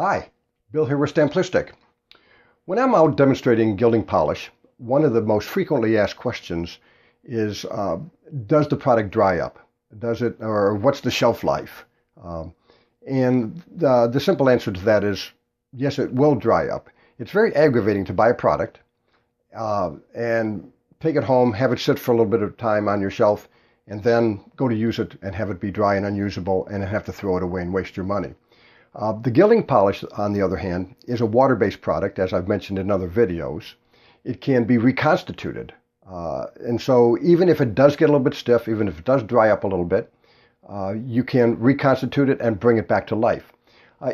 Hi, Bill here with Stamplistic. When I'm out demonstrating gilding polish, one of the most frequently asked questions is, does the product dry up? Does it, or what's the shelf life? And the simple answer to that is, yes, it will dry up. It's very aggravating to buy a product and take it home, have it sit for a little bit of time on your shelf, and then go to use it and have it be dry and unusable and have to throw it away and waste your money. The gilding polish, on the other hand, is a water-based product, as I've mentioned in other videos. It can be reconstituted. And so even if it does get a little bit stiff, even if it does dry up a little bit, you can reconstitute it and bring it back to life.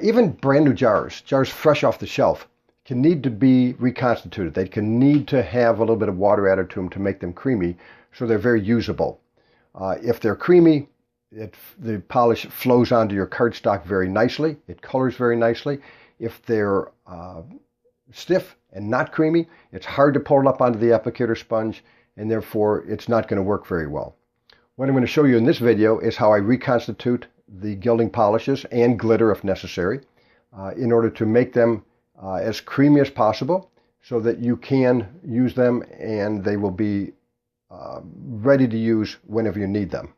Even brand new jars fresh off the shelf, can need to be reconstituted. They can need to have a little bit of water added to them to make them creamy, so they're very usable. If they're creamy, the polish flows onto your cardstock very nicely. It colors very nicely. If they're stiff and not creamy, it's hard to pull it up onto the applicator sponge, and therefore it's not going to work very well. What I'm going to show you in this video is how I reconstitute the gilding polishes and glitter if necessary in order to make them as creamy as possible so that you can use them and they will be ready to use whenever you need them.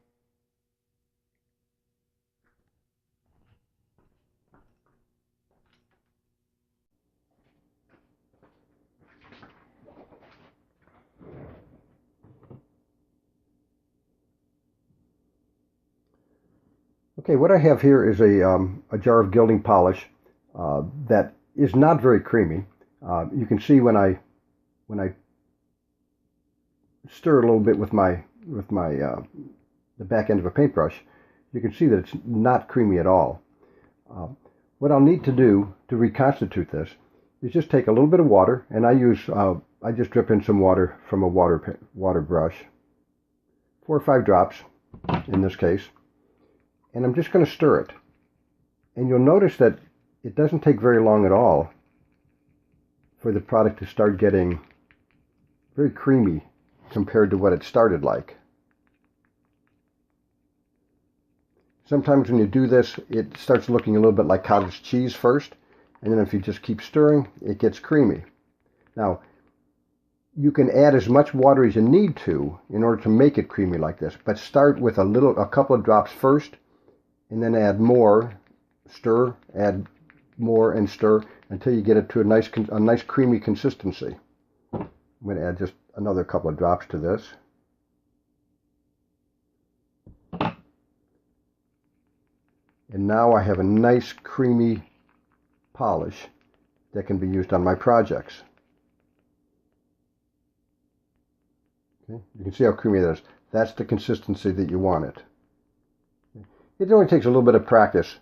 Okay, what I have here is a jar of gilding polish that is not very creamy. You can see when I stir it a little bit with the back end of a paintbrush, you can see that it's not creamy at all. What I'll need to do to reconstitute this is just take a little bit of water, and I just drip in some water from a water brush, 4 or 5 drops in this case. And I'm just going to stir it. And you'll notice that it doesn't take very long at all for the product to start getting very creamy compared to what it started like. Sometimes when you do this, it starts looking a little bit like cottage cheese first, and then if you just keep stirring, it gets creamy. Now, you can add as much water as you need to in order to make it creamy like this, but start with a couple of drops first, and then add more, stir, add more, and stir until you get it to a nice creamy consistency. I'm going to add just another couple of drops to this. And now I have a nice creamy polish that can be used on my projects. Okay. You can see how creamy that is. That's the consistency that you want it. It only takes a little bit of practice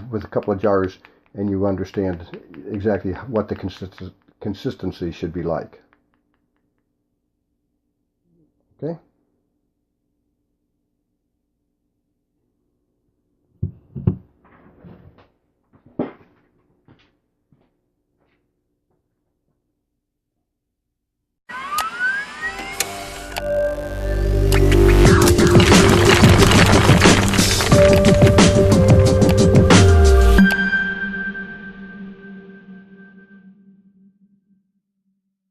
with a couple of jars, and you understand exactly what the consistency should be like. Okay?